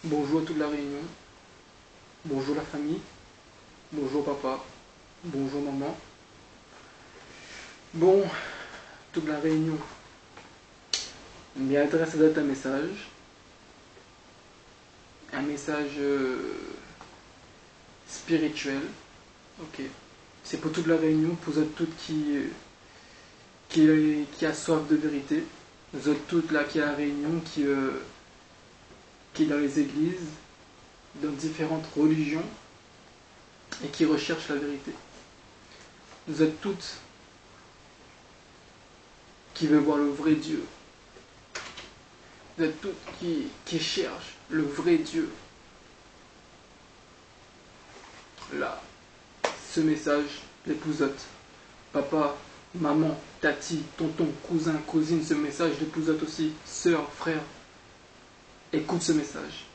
Bonjour à toute la réunion, bonjour la famille, bonjour papa, bonjour maman. Bon, toute la réunion, m'y adresse à un message spirituel, ok. C'est pour toute la réunion, pour vous toutes qui a soif de vérité, vous autres toutes là qui a la réunion, qui est dans les églises, dans différentes religions, et qui recherchent la vérité. Vous êtes toutes qui veulent voir le vrai Dieu. Vous êtes toutes qui cherchent le vrai Dieu. Là, ce message, l'épousote, papa, maman, tati, tonton, cousin, cousine, ce message, l'épousote aussi, sœur, frère, écoute ce message.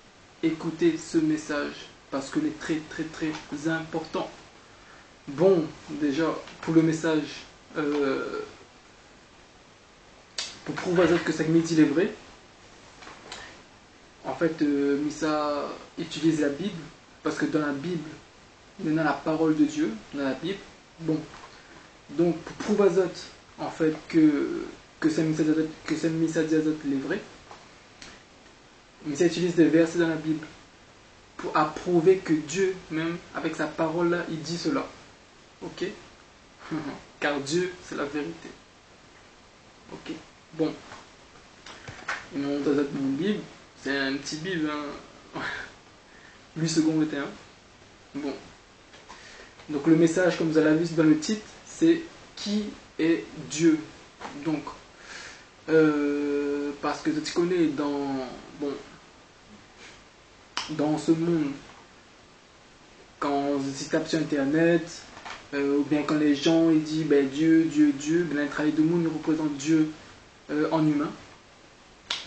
Écoutez ce message parce qu'il est très très très important. Bon, déjà, pour le message, pour prouver à d'autres que ce qu'il dit est vrai, en fait, Missa utilise la Bible parce que dans la Bible, il y a la parole de Dieu, dans la Bible. Bon, donc pour prouver à d'autres, en fait, que ce Missa dit à d'autres est vrai, Missa utilise des versets dans la Bible pour approuver que Dieu, même avec sa parole là, il dit cela. Ok. Car Dieu, c'est la vérité. Ok. Bon. Il montre dans mon Bible. C'est un petit Bible. Hein. 8 secondes 21. Bon. Donc le message, comme vous avez vu dans le titre, c'est qui est Dieu. Donc, parce que tu connais dans ce monde, quand tu tapes sur internet, ou bien quand les gens ils disent ben, Dieu, Dieu, Dieu, ben, le travail de monde il représente Dieu en humain.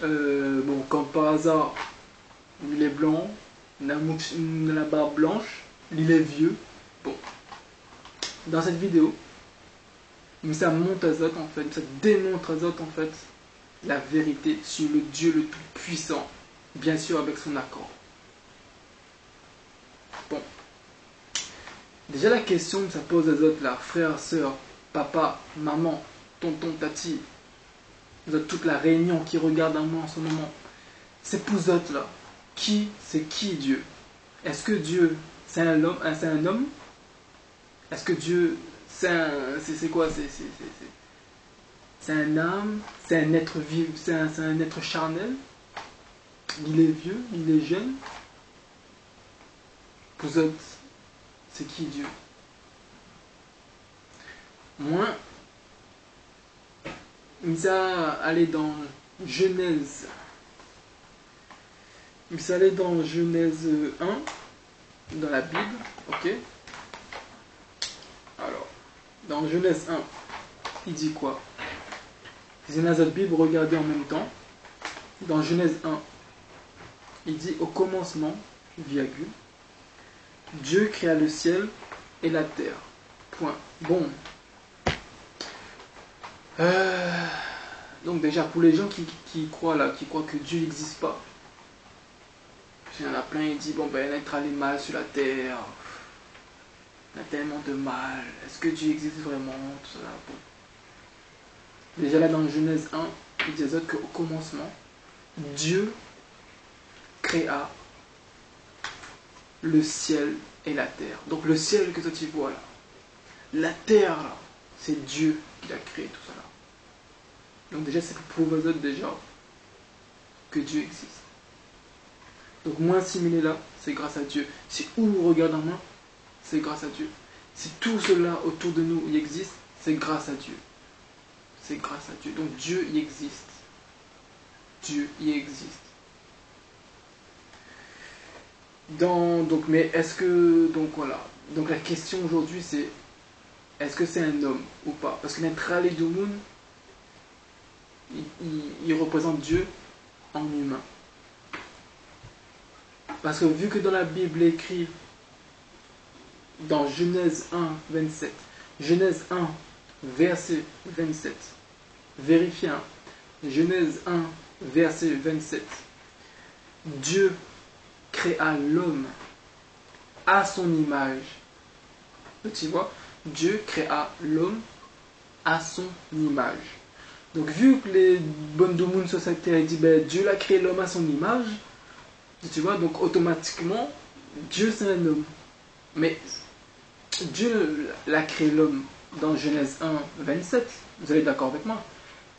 Bon, comme par hasard, il est blanc, il a la barbe blanche, il est vieux. Bon, dans cette vidéo, mais ça montre à Zot en fait, ça démontre à Zot en fait la vérité sur le Dieu le tout puissant, bien sûr avec son accord. Bon. Déjà la question que ça pose à Zot là, frère, soeur, papa, maman, tonton, tati, vous êtes toute la réunion qui regarde à moi en ce moment. C'est pour Zot là. C'est qui Dieu? Est-ce que Dieu c'est un homme? Est-ce que Dieu c'est quoi? C'est un âme? C'est un être vivant? C'est un être charnel? Il est vieux? Il est jeune? Pour Zot, c'est qui Dieu? Moi, il allé dans Genèse. Il allé dans Genèse 1, dans la Bible, ok? Alors, dans Genèse 1, il dit quoi? C'est dans la Bible, regardez en même temps. Dans Genèse 1, il dit au commencement, virgule, Dieu créa le ciel et la terre. Point. Bon. Donc déjà, pour les gens qui croient là, qui croient que Dieu n'existe pas, il y en a plein, ils disent, bon ben, il y a les mal sur la terre, il y a tellement de mal, est-ce que Dieu existe vraiment, tout ça, bon. Déjà là dans Genèse 1, il dit qu'au commencement, Dieu créa le ciel et la terre. Donc le ciel que toi tu vois là, la terre là, c'est Dieu qui a créé tout ça là. Donc déjà c'est pour prouver aux autres déjà que Dieu existe. Donc moi assimilé là, c'est grâce à Dieu. Si où regarde en moi, c'est grâce à Dieu. Si tout cela autour de nous y existe, c'est grâce à Dieu. C'est grâce à Dieu. Donc Dieu y existe. Dieu y existe. Donc, mais est-ce que. Donc voilà. Donc la question aujourd'hui c'est est-ce que c'est un homme ou pas? Parce que l'Intralé du monde, il représente Dieu en humain. Parce que vu que dans la Bible écrit dans Genèse 1, 27, Genèse 1, verset 27, vérifiez, hein, Genèse 1, verset 27, Dieu créa l'homme à son image. Tu vois, Dieu créa l'homme à son image. Donc vu que les Bondomoun Society dit ben, Dieu l'a créé l'homme à son image, tu vois, donc automatiquement Dieu c'est un homme. Mais Dieu l'a créé l'homme dans Genèse 1, 27. Vous allez d'accord avec moi.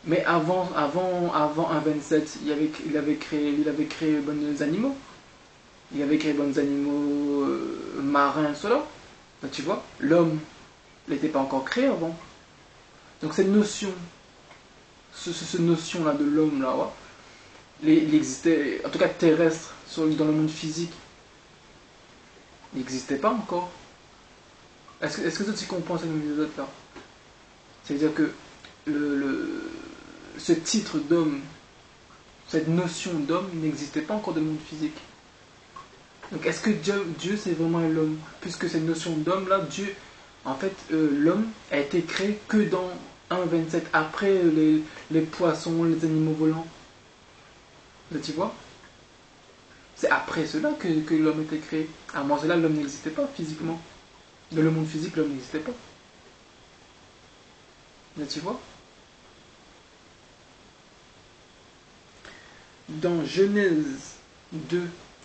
Mais avant 1, 27, il avait créé les bons animaux. Il avait créé les bons animaux marins, cela. Donc, tu vois, l'homme n'était pas encore créé avant. Donc cette notion, cette notion-là de l'homme, là, ouais, il existait, en tout cas terrestre, dans le monde physique, il n'existait pas encore. Est-ce que tu comprends cette autres-là? C'est-à-dire que ce titre d'homme, cette notion d'homme n'existait pas encore dans le monde physique. Donc est-ce que Dieu c'est vraiment l'homme? Puisque cette notion d'homme là, Dieu, en fait, l'homme a été créé que dans 1,27, après les poissons, les animaux volants. Là, tu vois? C'est après cela que l'homme a été créé. Avant cela, l'homme n'existait pas physiquement. Dans le monde physique, l'homme n'existait pas. Là, tu vois? Dans Genèse 2,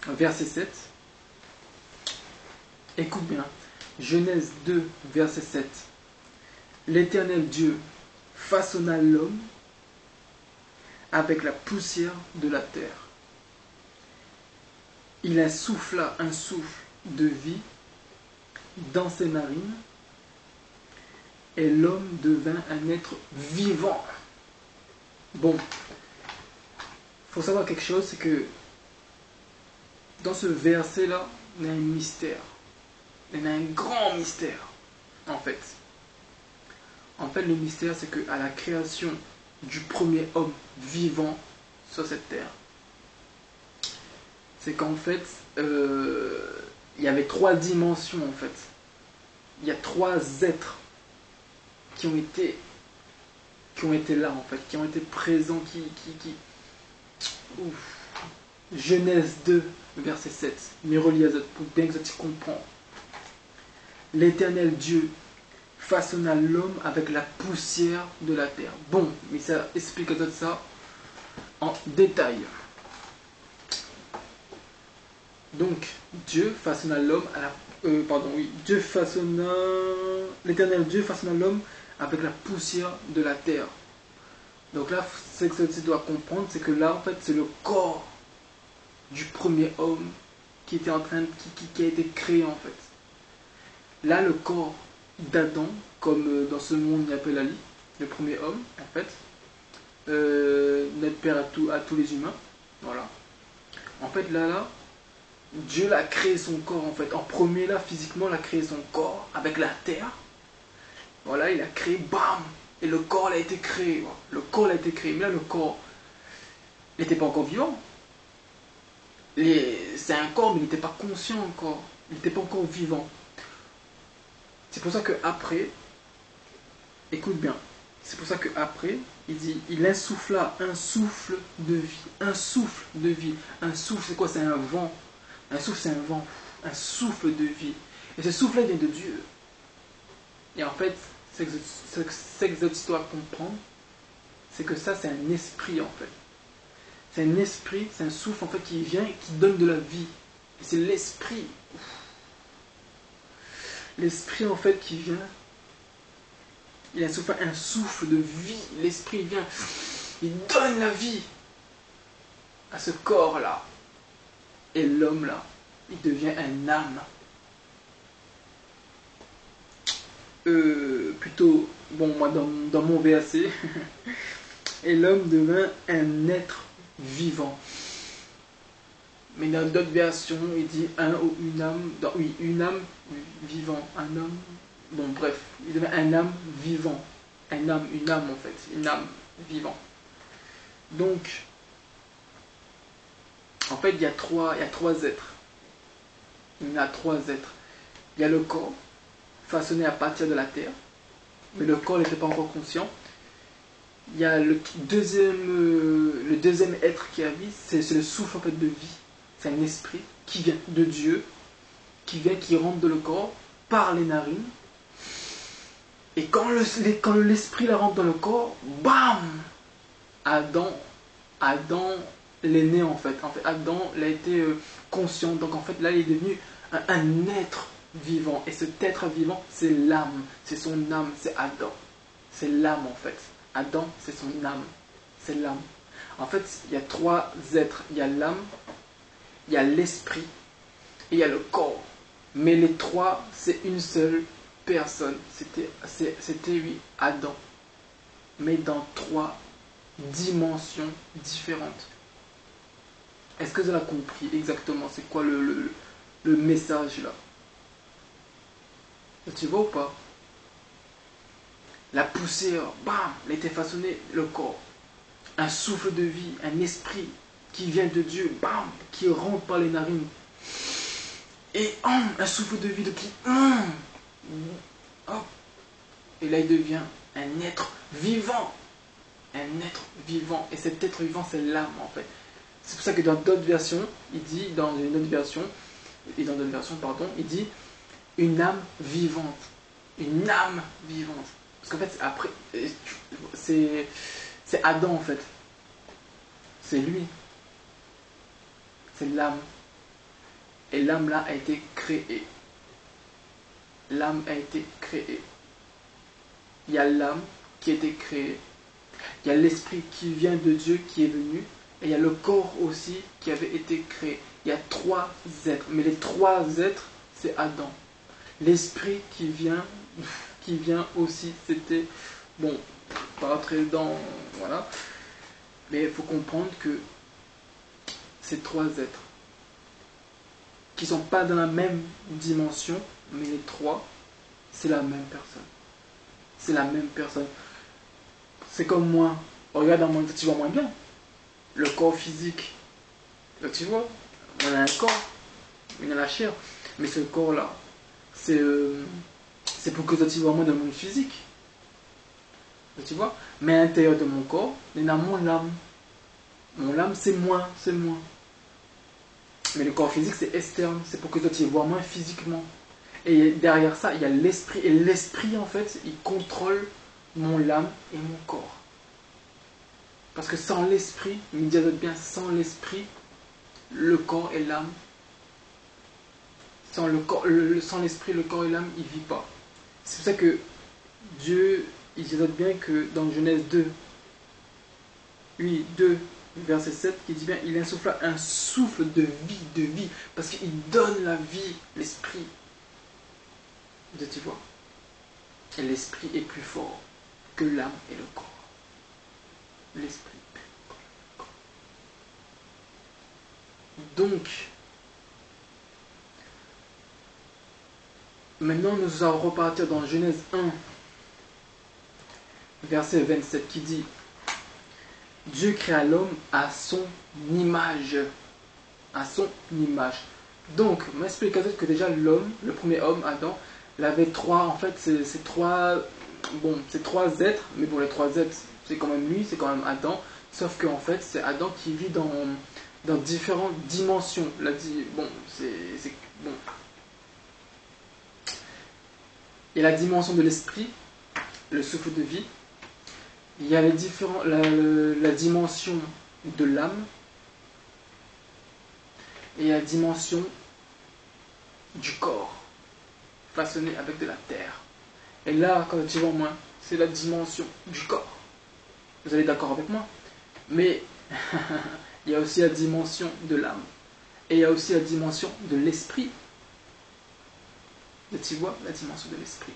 verset 7, écoute bien, Genèse 2, verset 7, l'Éternel Dieu façonna l'homme avec la poussière de la terre. Il insouffla un souffle de vie dans ses narines et l'homme devint un être vivant. Bon, il faut savoir quelque chose, c'est que dans ce verset-là, il y a un mystère. Il y a un grand mystère, en fait. En fait, le mystère, c'est qu'à la création du premier homme vivant sur cette terre, c'est qu'en fait, il y avait 3 dimensions, en fait. Il y a 3 êtres qui ont été là, en fait, qui ont été présents, Ouf. Genèse 2, verset 7. Mais relis à pour bien que tu comprends. L'Éternel Dieu façonna l'homme avec la poussière de la terre. Bon, mais ça explique ça en détail. Donc, Dieu façonna l'homme à la... l'Éternel Dieu façonna l'homme avec la poussière de la terre. Donc là, ce que tu dois comprendre, c'est que là, en fait, c'est le corps du premier homme qui était en train qui a été créé, en fait. Là, le corps d'Adam, comme dans ce monde il appelle Ali, le premier homme, en fait, notre père à tous les humains, voilà. En fait, là, Dieu l'a créé son corps, en fait. En premier, là, physiquement, il a créé son corps avec la terre. Voilà, il a créé, bam! Et le corps a été créé. Le corps a été créé. Mais là, le corps n'était pas encore vivant. C'est un corps, mais il n'était pas conscient encore. Il n'était pas encore vivant. C'est pour ça qu'après, écoute bien, c'est pour ça qu'après, il dit, il insuffla un souffle de vie. Un souffle de vie. Un souffle, c'est quoi? C'est un vent. Un souffle, c'est un vent. Un souffle de vie. Et ce souffle-là vient de Dieu. Et en fait, ce que cette histoire comprend, c'est que ça, c'est un esprit, en fait. C'est un esprit, c'est un souffle, en fait, qui vient et qui donne de la vie. Et c'est l'esprit. L'esprit, en fait, qui vient, il insouffle un souffle de vie. L'esprit vient, il donne la vie à ce corps-là. Et l'homme-là, il devient un âme. Plutôt, bon, moi, dans mon verset, et l'homme devint un être vivant. Mais dans d'autres versions, il dit un ou une âme, une âme vivant, un homme, bon bref, il devient un âme vivant, une âme en fait, une âme vivant. Donc, en fait, il y a trois êtres. Il y a 3 êtres. Il y a le corps, façonné à partir de la terre, mais le corps n'était pas encore conscient. Il y a le deuxième être qui a vie, c'est le souffle en fait de vie. C'est un esprit qui vient de Dieu, qui rentre dans le corps par les narines. Et quand l'esprit la rentre dans le corps, bam, Adam l'est né en fait. En fait, Adam il a été conscient. Donc en fait, là, il est devenu un être vivant. Et cet être vivant, c'est l'âme. C'est son âme, c'est Adam. C'est l'âme en fait. Adam, c'est son âme. C'est l'âme. En fait, il y a trois êtres. Il y a l'âme, il y a l'esprit et il y a le corps. Mais les trois, c'est une seule personne. C'était oui, Adam. Mais dans trois dimensions différentes. Est-ce que vous avez compris exactement c'est quoi le message là? Tu vois ou pas? La poussière, bam, elle a été façonnée, le corps. Un souffle de vie, un esprit qui vient de Dieu, bam, qui rentre par les narines. Et un souffle de vie de qui hop. Et là il devient un être vivant. Un être vivant. Et cet être vivant, c'est l'âme en fait. C'est pour ça que dans d'autres versions, il dit, dans une autre version, et dans d'autres versions, pardon, il dit une âme vivante. Une âme vivante. Parce qu'en fait, après, c'est Adam en fait. C'est lui. C'est l'âme. Et l'âme là a été créée. L'âme a été créée. Il y a l'âme qui a été créée. Il y a l'esprit qui vient de Dieu qui est venu. Et il y a le corps aussi qui avait été créé. Il y a trois êtres. Mais les trois êtres, c'est Adam. L'esprit qui vient aussi, c'était... Bon, pas rentrer dans... Voilà. Mais il faut comprendre que ces trois êtres, qui ne sont pas dans la même dimension, mais les trois, c'est la même personne. C'est la même personne. C'est comme moi. Regarde, moi, tu vois moins bien. Le corps physique. Là, tu vois, on a un corps, on a la chair. Mais ce corps-là, c'est pour que tu vois moins dans le monde physique. Là, tu vois. Mais à l'intérieur de mon corps, il y a mon âme. Mon âme, c'est moi, c'est moi. Mais le corps physique, c'est externe. C'est pour que tu vois moins physiquement. Et derrière ça, il y a l'esprit. Et l'esprit, en fait, il contrôle mon âme et mon corps. Parce que sans l'esprit, il me dit bien, sans l'esprit, le corps et l'âme, sans l'esprit, le corps et l'âme, il ne vit pas. C'est pour ça que Dieu, il dit bien que dans Genèse 2, oui, 2, verset 7, il dit bien, il insuffla un souffle de vie, parce qu'il donne la vie, l'esprit. Tu vois. Et l'esprit est plus fort que l'âme et le corps. L'esprit. Donc, maintenant nous allons repartir dans Genèse 1, verset 27, qui dit Dieu créa l'homme à son image. À son image. Donc, m'explique que déjà l'homme, le premier homme, Adam, il avait trois, en fait, c'est trois êtres, mais bon, les trois êtres, c'est quand même lui, c'est quand même Adam, sauf qu'en fait, c'est Adam qui vit dans différentes dimensions. Là, bon, bon. Il y a la dimension de l'esprit, le souffle de vie. Il y a la dimension de l'âme. Et la dimension du corps, façonné avec de la terre. Et là, quand tu vois moi, c'est la dimension du corps. Vous allez d'accord avec moi? Mais il y a aussi la dimension de l'âme. Et il y a aussi la dimension de l'esprit. Tu vois, la dimension de l'esprit.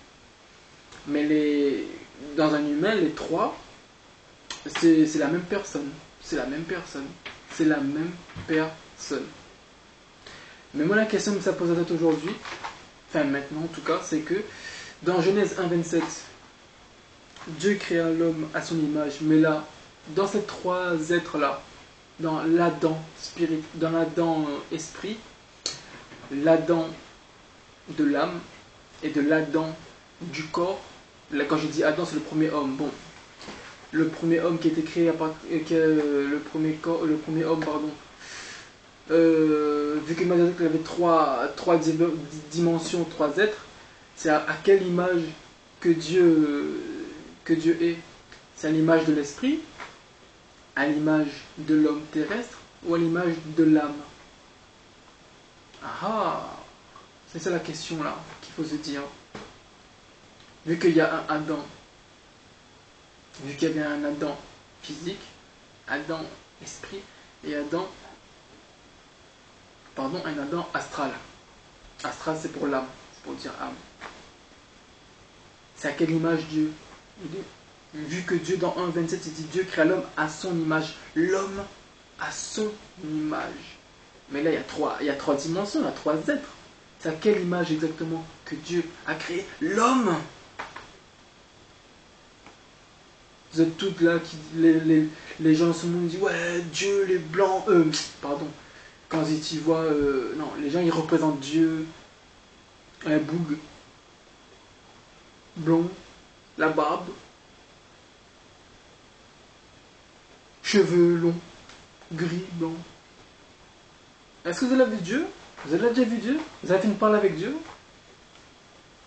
Mais dans un humain, les trois, c'est la même personne. C'est la même personne. C'est la même personne. Mais moi, la question que ça pose à tête aujourd'hui, enfin maintenant en tout cas, c'est que dans Genèse 1, 27, Dieu créa l'homme à son image. Mais là, dans ces trois êtres-là, dans l'Adam spirit, dans l'Adam esprit, l'Adam de l'âme et de l'Adam du corps. Là, quand je dis Adam, c'est le premier homme. Bon, le premier homme qui a été créé le premier homme, pardon, vu que Médiazote avait trois dimensions, trois êtres, c'est à quelle image que Dieu est? C'est à l'image de l'esprit, à l'image de l'homme terrestre ou à l'image de l'âme? Ah, c'est ça la question là qu'il faut se dire. Vu qu'il y a un Adam, vu qu'il y avait un Adam physique, Adam esprit et un Adam astral. Astral c'est pour l'âme, c'est pour dire âme. C'est à quelle image Dieu? Vu que Dieu dans 1,27 il dit Dieu créa l'homme à son image. L'homme à son image. Mais là il y a trois dimensions, il y a trois êtres. C'est à quelle image exactement que Dieu a créé l'homme? Vous êtes toutes là, les gens se disent ouais, Dieu, les blancs, pardon. Quand ils voient, non, les gens ils représentent Dieu, un boug, blond, la barbe, cheveux longs, gris, blanc. Est-ce que vous avez vu Dieu? Vous avez déjà vu Dieu? Vous avez fait une parole avec Dieu?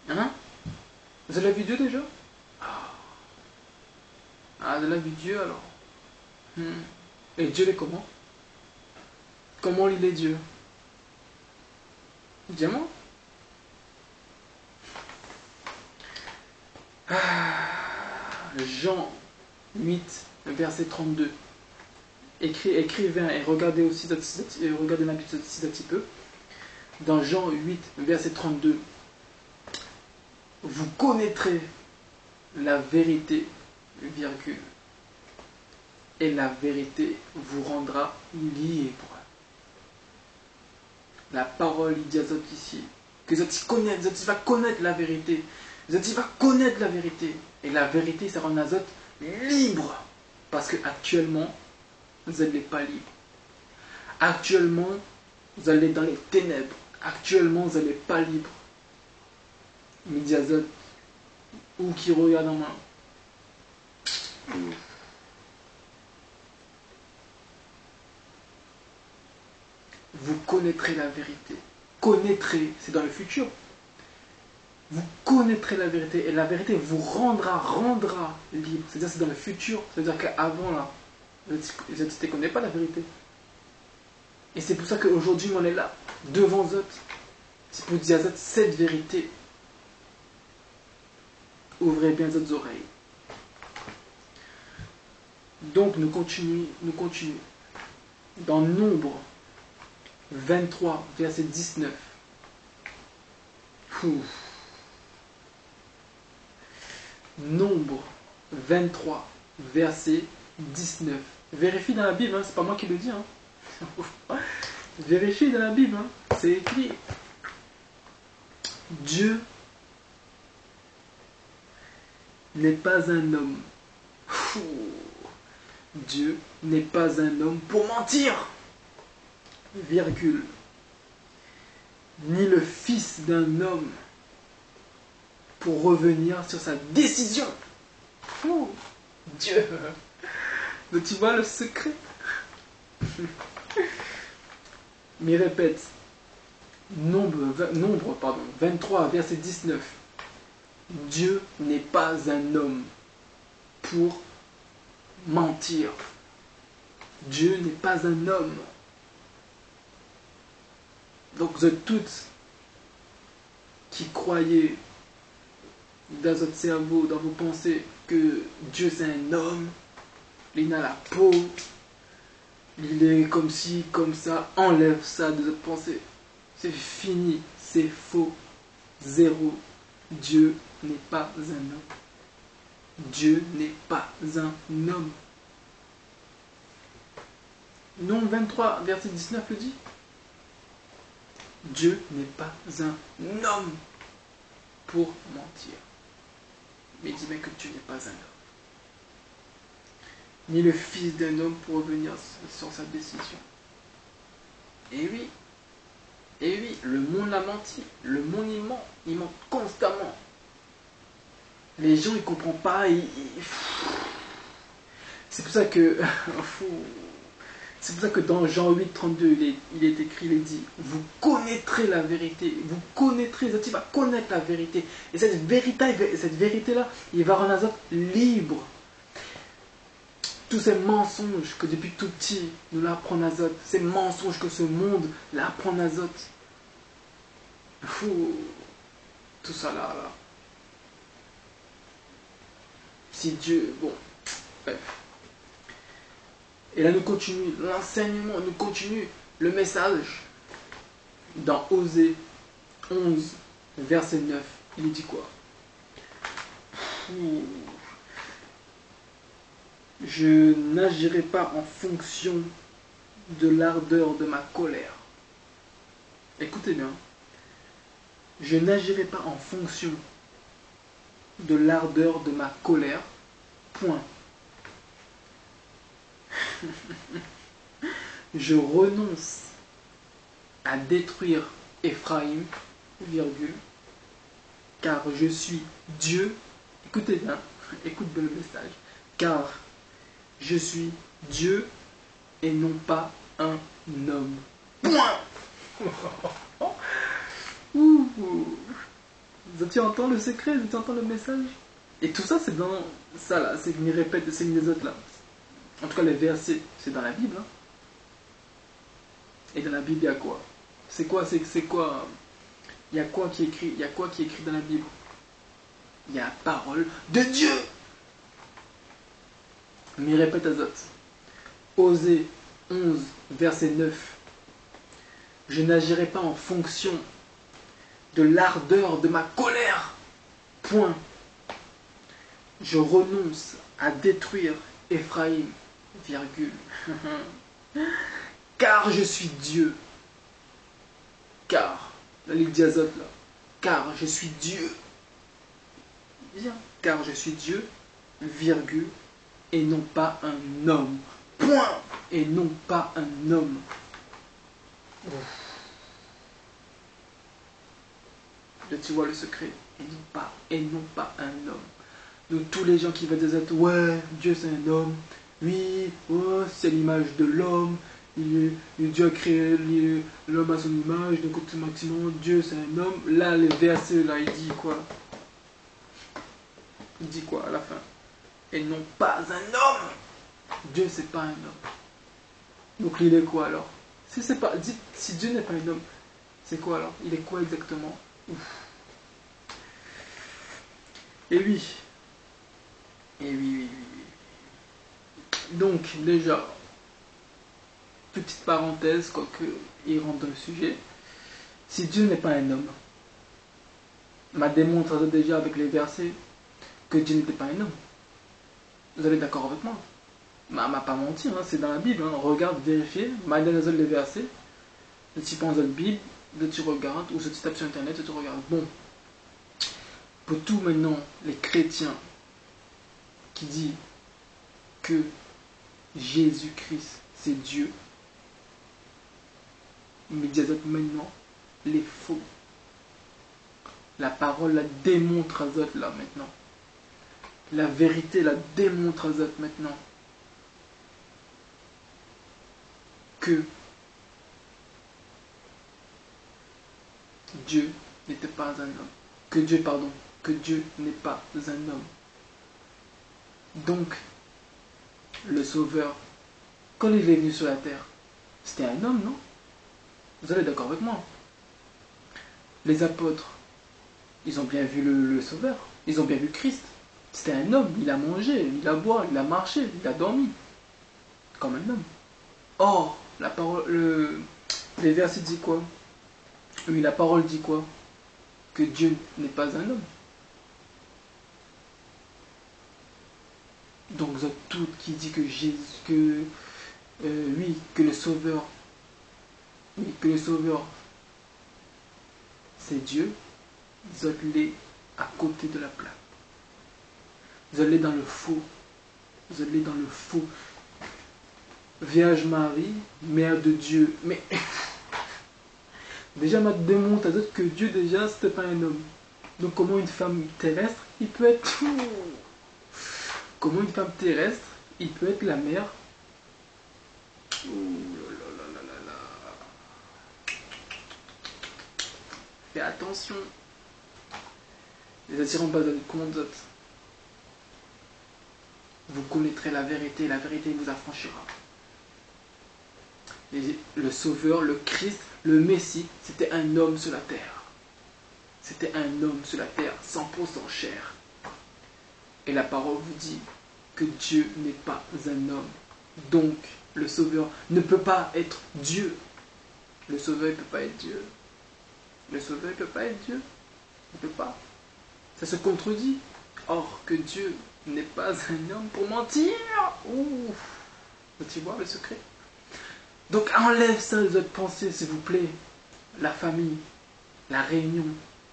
Hein? Vous avez vu Dieu déjà? Ah, vous avez vu Dieu alors? Et Dieu est comment? Comment il est Dieu? Dis-moi. Jean 8, verset 32. Écrivez et regardez aussi, regardez ma Bible aussi un petit peu. Dans Jean 8, verset 32, vous connaîtrez la vérité, virgule, et la vérité vous rendra libre. La parole il dit à Zot ici, que Zot va connaître la vérité. Zot va connaître la vérité. Et la vérité, ça rend Zot libre. Parce que actuellement, vous n'êtes pas libre. Actuellement, vous allez dans les ténèbres. Actuellement, vous n'êtes pas libre. Médiazot, ou qui regarde en main. Vous connaîtrez la vérité. Connaîtrez, c'est dans le futur. Vous connaîtrez la vérité et la vérité vous rendra libre. C'est-à-dire c'est dans le futur. C'est-à-dire qu'avant là, je ne connais pas la vérité. Et c'est pour ça qu'aujourd'hui on est là, devant Zot. C'est pour dire à Zot cette vérité. Ouvrez bien Zot's oreilles. Donc nous continuons. Dans Nombre 23, verset 19. Nombre 23, verset 19. Vérifie dans la Bible, hein, c'est pas moi qui le dis. Hein. Vérifie dans la Bible, hein, c'est écrit. Dieu n'est pas un homme. Dieu n'est pas un homme pour mentir. Virgule. Ni le fils d'un homme pour revenir sur sa décision. Dieu. Donc tu vois le secret. Mais répète. Nombre 23, verset 19. Dieu n'est pas un homme pour mentir. Dieu n'est pas un homme. Donc vous êtes toutes qui croyez dans votre cerveau, dans vos pensées, que Dieu c'est un homme, il a la peau, il est comme ci, comme ça, enlève ça de votre pensée. C'est fini, c'est faux, zéro. Dieu n'est pas un homme. Dieu n'est pas un homme. Nombre 23, verset 19 le dit. Dieu n'est pas un homme pour mentir. Mais il dit bien que Dieu n'est pas un homme. Ni le fils d'un homme pour revenir sur sa décision. Et oui, le monde l'a menti. Le monde il ment constamment. Les gens ils comprennent pas. C'est pour ça que C'est pour ça que dans Jean 8, 32, il est écrit, il est dit, vous connaîtrez la vérité, vous connaîtrez, tu vas connaître la vérité. Et cette vérité-là, il va rendre Azote libre. Tous ces mensonges que depuis tout petit, nous l'apprend Azote, ces mensonges que ce monde l'apprend Azote. Tout ça là. Si Dieu, bon, bref. Et là nous continue, l'enseignement nous continue, le message. Dans Osée 11, verset 9, il dit quoi? Je n'agirai pas en fonction de l'ardeur de ma colère. Écoutez bien. Je n'agirai pas en fonction de l'ardeur de ma colère. Point. Je renonce à détruire Éphraïm, virgule, car je suis Dieu. Écoutez bien, écoute bien le message. Car je suis Dieu et non pas un homme. Point. Tu entends le secret, tu entends le message. Et tout ça, c'est dans ça là, c'est une répète, c'est une des autres là. En tout cas, les versets, c'est dans la Bible. Hein. Et dans la Bible, il y a quoi? C'est quoi? Il y a quoi qui est écrit? Il y a quoi qui est écrit dans la Bible? Il y a la parole de Dieu. Mais répète Azote. Osée 11, verset 9. Je n'agirai pas en fonction de l'ardeur de ma colère. Point. Je renonce à détruire Éphraïm, virgule. Car je suis Dieu. Car, là, il dit Azote là. Car je suis Dieu. Bien. Car je suis Dieu, virgule, et non pas un homme. Point. Et non pas un homme. Là, tu vois le secret. Et non pas un homme. Donc tous les gens qui veulent dire ouais, Dieu c'est un homme. Oui, oh, c'est l'image de l'homme. Dieu a créé l'homme à son image. Donc automatiquement, Dieu c'est un homme. Là, les versets, là, il dit quoi? Il dit quoi à la fin? Et non pas un homme. Dieu c'est pas un homme. Donc il est quoi alors? Si Dieu n'est pas un homme, c'est quoi alors? Il est quoi exactement? Ouf. Et oui. Donc déjà, petite parenthèse, quoique il rentre dans le sujet. Si Dieu n'est pas un homme, m'a démontré déjà avec les versets que Dieu n'était pas un homme. Vous allez d'accord avec moi? M'a pas menti, hein, c'est dans la Bible. Hein. Regarde, vérifie, m'a donné les versets. Tu penses à la Bible, tu regardes, ou tu tapes sur internet et tu regardes. Bon, pour tout maintenant, les chrétiens qui disent que Jésus-Christ c'est Dieu, mais maintenant, les faux. La parole la démontre à Zot là maintenant. La vérité la démontre à Zot maintenant. Que Dieu n'était pas un homme. Que Dieu n'est pas un homme. Donc, le Sauveur, quand il est venu sur la terre, c'était un homme, non? Vous allez d'accord avec moi? Les apôtres, ils ont bien vu le Sauveur. Ils ont bien vu Christ. C'était un homme. Il a mangé, il a boit, il a marché, il a dormi. Comme un homme. Or, la parole, les versets disent quoi? Oui, la parole dit quoi? Que Dieu n'est pas un homme. Donc, vous êtes tout qui dit que Jésus, que le Sauveur, c'est Dieu, vous êtes à côté de la plaque. Vous allez dans le faux. Vierge Marie, Mère de Dieu. Mais déjà, m'a démontré que Dieu, déjà, c'était pas un homme. Donc, comment une femme terrestre, il peut être. Comment une femme terrestre, il peut être la mère Ouh là là là là là là. Fais attention. Les attirants pas de conduite. Vous connaîtrez la vérité vous affranchira. Et le Sauveur, le Christ, le Messie, c'était un homme sur la terre. C'était un homme sur la terre, 100% chair. Et la parole vous dit que Dieu n'est pas un homme. Donc, le Sauveur ne peut pas être Dieu. Le Sauveur ne peut pas être Dieu. Le Sauveur ne peut pas être Dieu. Il ne peut pas. Ça se contredit. Or que Dieu n'est pas un homme pour mentir. Ouh. Tu vois le secret? Donc enlève ça de votre pensée, s'il vous plaît. La famille, la réunion,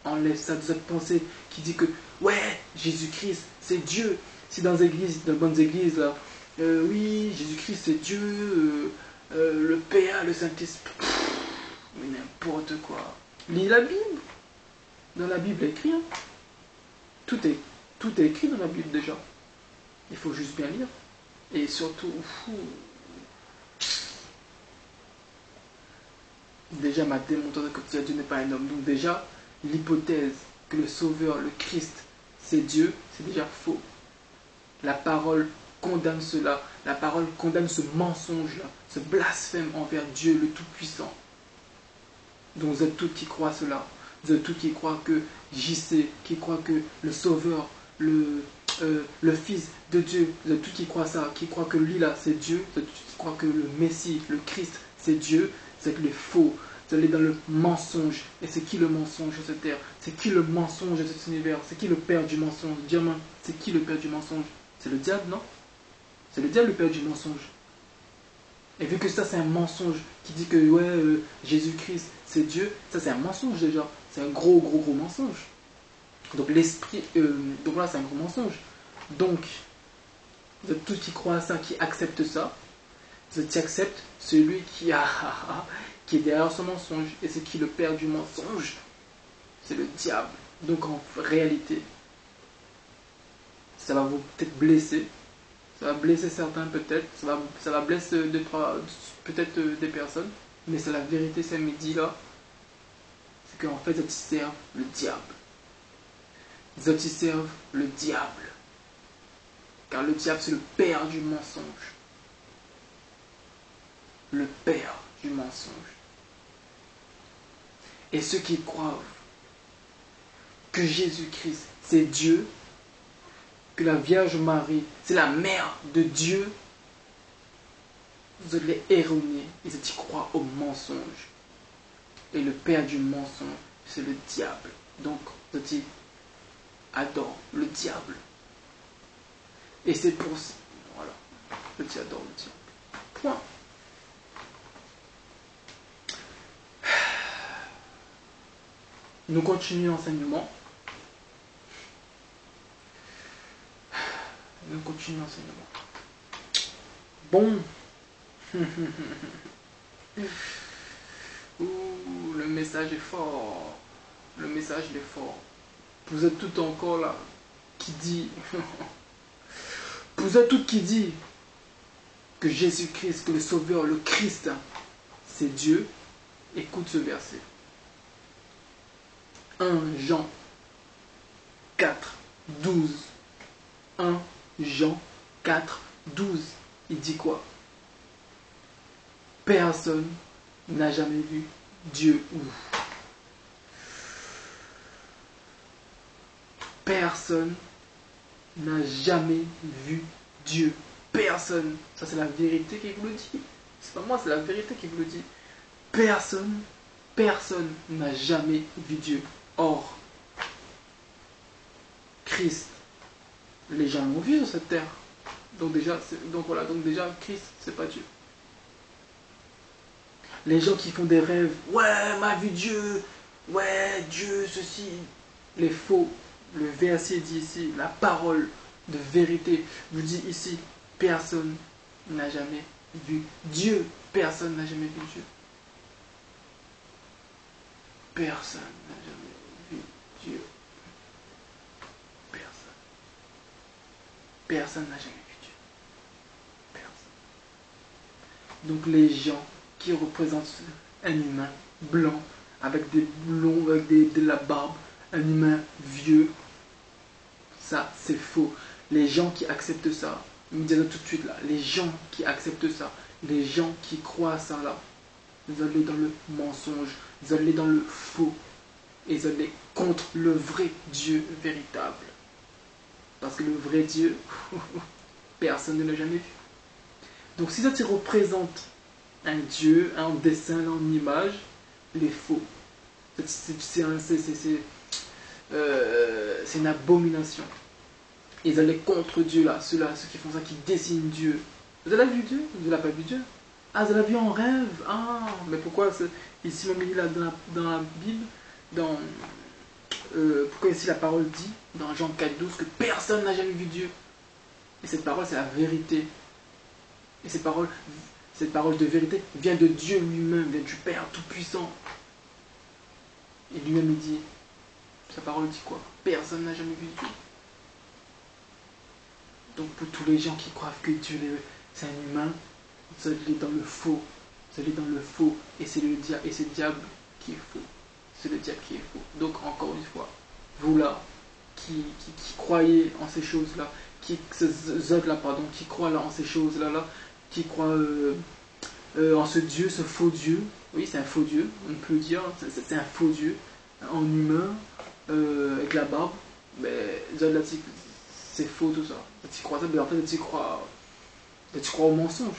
enlève ça de votre pensée qui dit que ouais, Jésus-Christ, c'est Dieu. Si dans les églises, dans les bonnes églises, là, oui, Jésus-Christ, c'est Dieu, le Père, le Saint-Esprit. Mais n'importe quoi. Lis la Bible. Dans la Bible, écrit. Hein. Tout est écrit dans la Bible déjà. Il faut juste bien lire. Et surtout, déjà m'a démontré que Dieu n'est pas un homme. Donc déjà, l'hypothèse que le Sauveur, le Christ, c'est Dieu, c'est déjà faux. La parole condamne cela. La parole condamne ce mensonge-là, ce blasphème envers Dieu le Tout-Puissant. Donc vous êtes tous qui croient cela. Vous êtes tous qui croient que JC, qui croient que le Sauveur, le Fils de Dieu, vous êtes tous qui croient ça, qui croient que lui là c'est Dieu, vous êtes tous qui croient que le Messie, le Christ c'est Dieu, vous êtes les faux, vous allez dans le mensonge. Et c'est qui le mensonge de cette terre? C'est qui le mensonge de cet univers? C'est qui le père du mensonge? Dis-moi, c'est qui le père du mensonge? C'est le diable, non? C'est le diable le père du mensonge. Et vu que ça c'est un mensonge qui dit que ouais, Jésus-Christ c'est Dieu, ça c'est un mensonge déjà. C'est un gros mensonge. Donc l'esprit, donc là c'est un gros mensonge. Donc, vous êtes tous qui croient à ça, qui acceptent ça. Vous êtes qui acceptent celui qui est derrière ce mensonge. Et c'est qui le père du mensonge? C'est le diable. Donc en réalité, ça va vous peut-être blesser. Ça va blesser certains peut-être. Ça va blesser peut-être des personnes. Mais c'est la vérité, c'est midi là. C'est qu'en fait, ils servent le diable. Ils servent le diable. Car le diable, c'est le père du mensonge. Le père du mensonge. Et ceux qui croient que Jésus-Christ, c'est Dieu, que la Vierge Marie, c'est la mère de Dieu, vous les erronés. Ils y croient au mensonge. Et le père du mensonge, c'est le diable. Donc, vous adore le diable. Et c'est pour ça. Voilà. Je adore le diable. Point. Nous continuons l'enseignement. Bon. Ouh, le message est fort. Le message est fort. Vous êtes tout encore là qui dit vous êtes tout qui dit que Jésus-Christ, que le Sauveur, le Christ, c'est Dieu. Écoute ce verset. 1 Jean 4, 12. 1 Jean 4, 12. Il dit quoi? Personne n'a jamais vu Dieu. Personne n'a jamais vu Dieu. Personne. Ça c'est la vérité qui vous le dit. C'est pas moi, c'est la vérité qui vous le dit. Personne n'a jamais vu Dieu. Or, Christ, les gens l'ont vu sur cette terre. Donc déjà, Christ, c'est pas Dieu. Les gens qui font des rêves, ouais, m'a vu Dieu, ouais, Dieu, ceci, les faux. Le verset dit ici, la parole de vérité vous dit ici, personne n'a jamais vu Dieu. Personne n'a jamais vu Dieu. Personne n'a jamais vu Dieu. Personne. Personne n'a jamais vu Dieu. Personne. Donc les gens qui représentent un humain blanc, avec des blonds, avec de la barbe, un humain vieux, ça c'est faux. Les gens qui acceptent ça, ils me disent tout de suite là, les gens qui acceptent ça, les gens qui croient à ça là, ils allaient dans le mensonge, ils allaient dans le faux, et ils allaient contre le vrai Dieu véritable. Parce que le vrai Dieu, personne ne l'a jamais vu. Donc si ça te représente un Dieu, un dessin, une image, il est faux. C'est une abomination. Ils allaient contre Dieu là, ceux qui font ça, qui dessinent Dieu. Vous avez vu Dieu? Vous n'avez pas vu Dieu? Ah, vous l'avez vu en rêve? Ah, mais pourquoi ici, même il là dans la Bible, pourquoi ici la parole dit, dans Jean 4,12, que personne n'a jamais vu Dieu? Et cette parole, c'est la vérité. Et cette parole de vérité vient de Dieu lui-même, vient du Père Tout-Puissant. Et lui-même, il dit, sa parole dit quoi? Personne n'a jamais vu Dieu. Donc pour tous les gens qui croient que Dieu c'est un humain, vous allez dans le faux. Vous allez dans le faux. Et c'est le diable, qui est faux. C'est le diable qui est faux. Donc encore une fois, vous là, qui croyez en ces choses-là, ces autres-là, pardon, qui croient là en ces choses-là, qui croient en ce Dieu, ce faux Dieu. Oui, c'est un faux Dieu, on peut le dire, c'est un faux Dieu, en humain, avec la barbe. Mais là, c'est faux tout ça. Tu crois ça, mais en fait, tu crois au mensonge.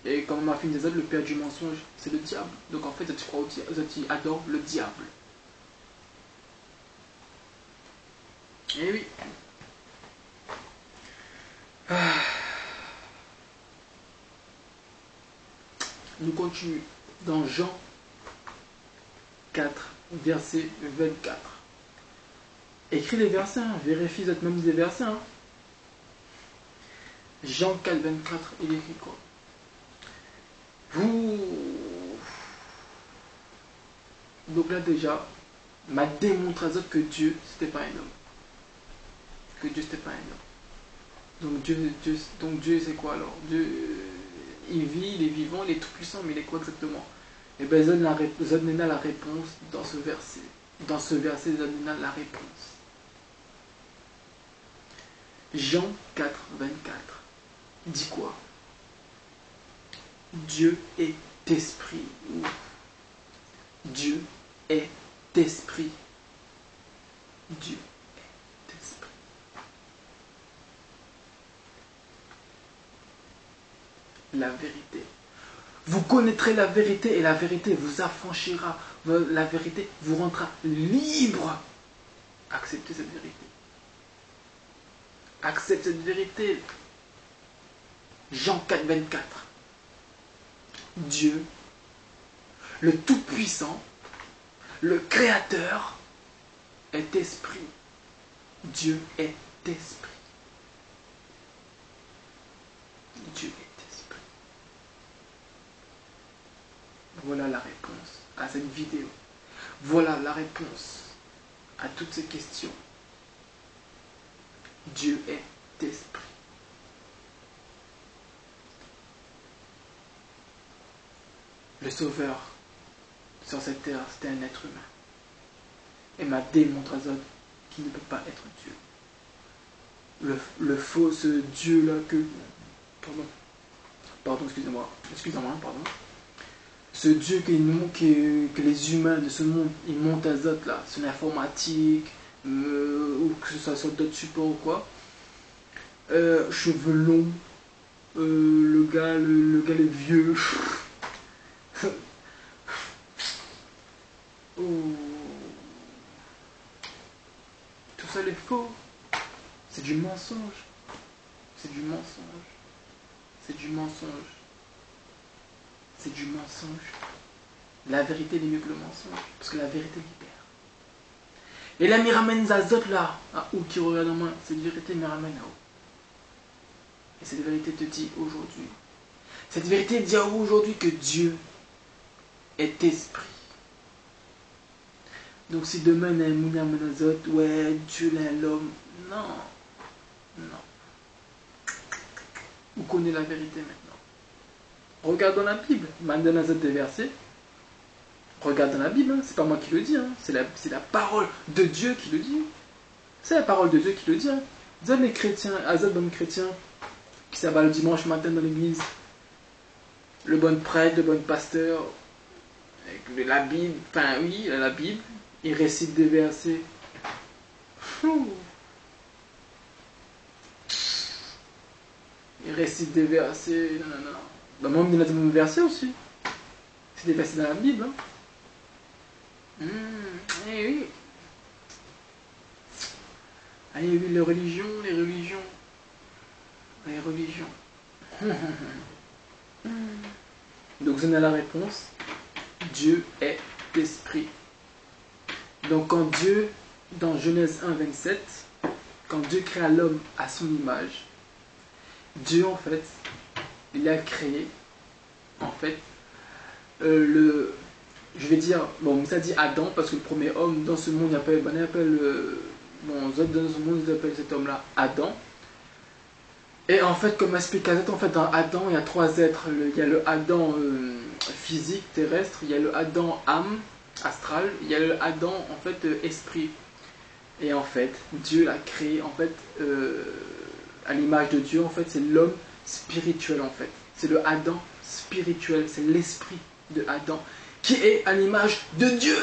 Et comme ma fille disait, le père du mensonge, c'est le diable. Donc en fait, tu crois tu adores le diable. Et oui. Nous continuons dans Jean 4, verset 24. Écris les versets, hein. Vérifie même des versets. Hein. Jean 4, 24, il écrit quoi? Donc là déjà, m'a démontré que Dieu, c'était pas un homme. Que Dieu, c'était pas un homme. Donc Dieu c'est quoi alors? Dieu, il vit, il est vivant, il est tout puissant, mais il est quoi exactement? Et bien, Zodnena la réponse dans ce verset. Dans ce verset, Zodnena la réponse. Jean 4, 24 dit quoi? Dieu est esprit. Dieu est esprit. Dieu est esprit. La vérité. Vous connaîtrez la vérité et la vérité vous affranchira. La vérité vous rendra libre. Acceptez cette vérité. Accepte cette vérité. Jean 4, 24. Dieu, le Tout-Puissant, le Créateur, est esprit. Dieu est esprit. Dieu est esprit. Voilà la réponse à cette vidéo. Voilà la réponse à toutes ces questions. Dieu est esprit. Le Sauveur sur cette terre, c'était un être humain. Et m'a démontré qu'il ne peut pas être Dieu. Le faux, ce Dieu-là que... Pardon, excusez-moi, pardon. Ce Dieu que les humains de ce monde, ils montent à Zot là, sur l'informatique, ou que ce soit sur d'autres supports ou quoi. Cheveux longs, le gars est vieux. Tout ça est faux. C'est du mensonge. C'est du mensonge. C'est du mensonge. C'est du mensonge. La vérité est mieux que le mensonge. Parce que la vérité libère. Et là, me ramène Zazot là, à où qui regarde en moi. Cette vérité me ramène à où. Et cette vérité te dit aujourd'hui. Cette vérité dit à vous aujourd'hui que Dieu est esprit. Donc si demain il y a un Mounia Monazot, ouais, Dieu est l'homme. Non. Non. Vous connaissez la vérité maintenant. Regarde dans la Bible. Il m'a donné des versets. Regarde dans la Bible, hein. C'est pas moi qui le dis, hein. C'est la parole de Dieu qui le dit. C'est la parole de Dieu qui le dit. Hein. Zad les chrétiens, Azad bon chrétien, qui ça va le dimanche matin dans l'église, le bon prêtre, le bon pasteur, avec la Bible, enfin oui, la Bible, il récite des versets. Il récite des versets, non. Bah, moi, il y a des versets aussi. C'est des versets dans la Bible. Hein. Eh oui. Ah oui, les religions. Donc, vous avez la réponse. Dieu est esprit. Donc, quand Dieu, dans Genèse 1, 27, quand Dieu créa l'homme à son image, Dieu, en fait, il a créé, en fait, je vais dire, bon, ça dit Adam, parce que le premier homme dans ce monde, dans ce monde, ils appellent cet homme-là Adam. Et en fait, comme explique Azat, en fait, dans Adam, il y a trois êtres. Il y a le Adam physique, terrestre, il y a le Adam âme, astral, il y a le Adam, en fait, esprit. Et en fait, Dieu l'a créé, en fait, à l'image de Dieu, en fait, c'est l'homme spirituel, en fait. C'est le Adam spirituel, c'est l'esprit de Adam, qui est à l'image de Dieu,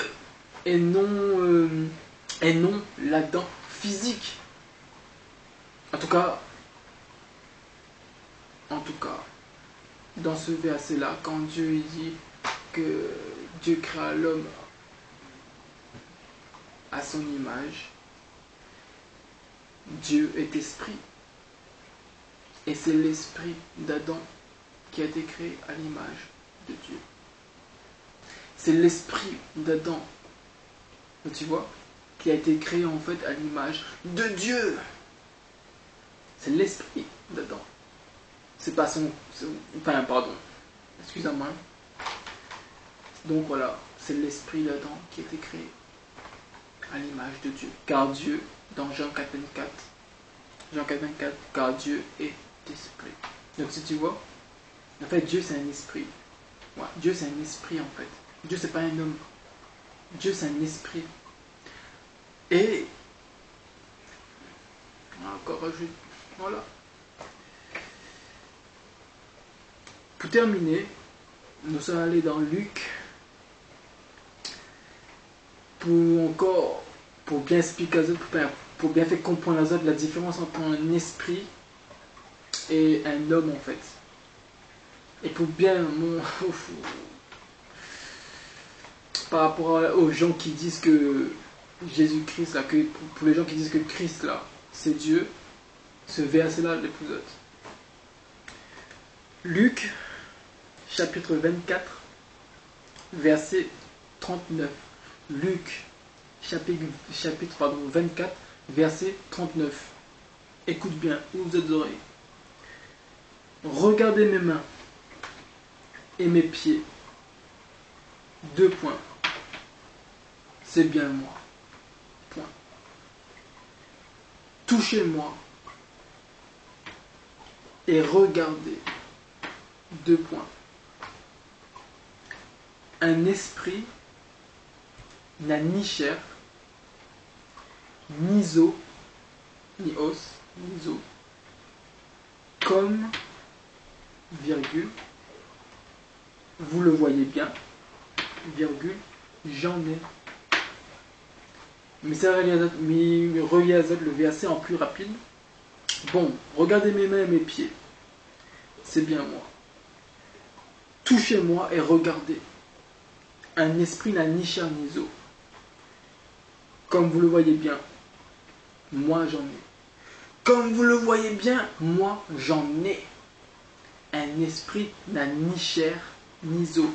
et non l'Adam physique. En tout cas, dans ce verset-là, quand Dieu dit que Dieu créa l'homme à son image, Dieu est esprit. Et c'est l'esprit d'Adam qui a été créé à l'image de Dieu. C'est l'esprit d'Adam, tu vois, qui a été créé en fait à l'image de Dieu. C'est l'esprit d'Adam. C'est pas son... Enfin, pardon. Excusez-moi. Donc voilà, c'est l'esprit d'Adam qui a été créé à l'image de Dieu. Car Dieu, dans Jean 4,24, car Dieu est esprit. Donc si tu vois, en fait Dieu c'est un esprit. Ouais, Dieu c'est un esprit en fait. Dieu c'est pas un homme. Dieu c'est un esprit. Et encore voilà. Pour terminer, nous sommes allés dans Luc pour bien expliquer pour bien faire comprendre la différence entre un esprit et un homme en fait. Et pour bien par rapport aux gens qui disent que Jésus-Christ là, pour les gens qui disent que Christ là c'est Dieu, ce verset là l'épousette. Luc chapitre 24 verset 39. Luc chapitre 24 verset 39. Écoute bien, ouvre vos oreilles. Regardez mes mains et mes pieds. 2 points. C'est bien moi. Point. Touchez-moi et regardez. 2 points. Un esprit n'a ni chair, ni os, ni os, comme, virgule, vous le voyez bien, virgule, j'en ai. Mais ça relie le verset en plus rapide. Bon, regardez mes mains et mes pieds. C'est bien moi. Touchez-moi et regardez. Un esprit n'a ni chair ni os. Comme vous le voyez bien, moi j'en ai. Comme vous le voyez bien, moi j'en ai. Un esprit n'a ni chair ni os.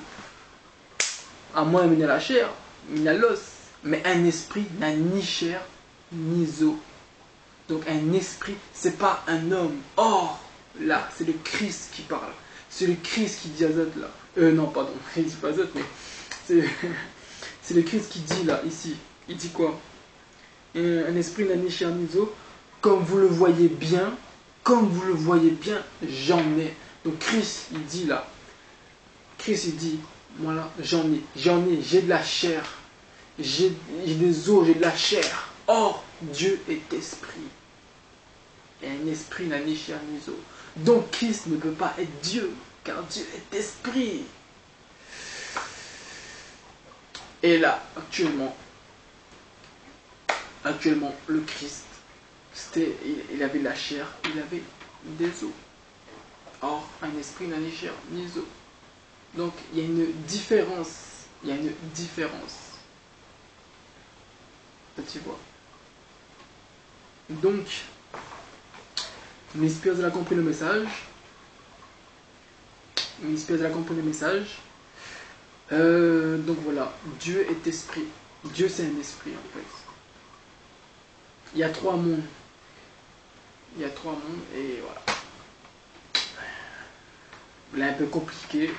À moi il y a la chair, il y a l'os. Mais un esprit n'a ni chair ni os. Donc un esprit, c'est pas un homme. Or, là, c'est le Christ qui parle. C'est le Christ qui dit à Zot là. Non, pardon, il dit pas Zot, mais c'est le Christ qui dit là, ici. Il dit quoi? Un esprit n'a ni chair ni os. Comme vous le voyez bien, j'en ai. Donc Christ, il dit là, Christ il dit, voilà, j'ai de la chair, j'ai des os, j'ai de la chair. Or, Dieu est esprit. Et un esprit n'a ni chair ni os. Donc Christ ne peut pas être Dieu, car Dieu est esprit. Et là, actuellement, le Christ, il avait de la chair, il avait des os. Or, un esprit n'a ni chair ni os. Donc, il y a une différence. Il y a une différence. Tu vois. Donc, Miss Pierce a compris le message. Donc voilà, Dieu est esprit. Dieu c'est un esprit en fait. Il y a trois mondes. Et voilà. Il est un peu compliqué.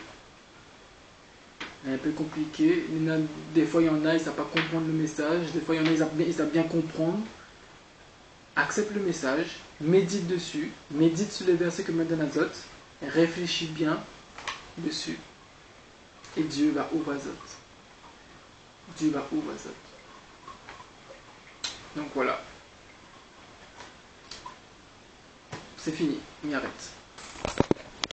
Des fois il y en a, ils ne savent pas comprendre le message. Des fois il y en a, ils savent bien comprendre. Accepte le message, médite dessus, médite sur les versets que met dans Azot, réfléchis bien dessus. Et Dieu va ouvrir Azot. Donc voilà. C'est fini, on y arrête.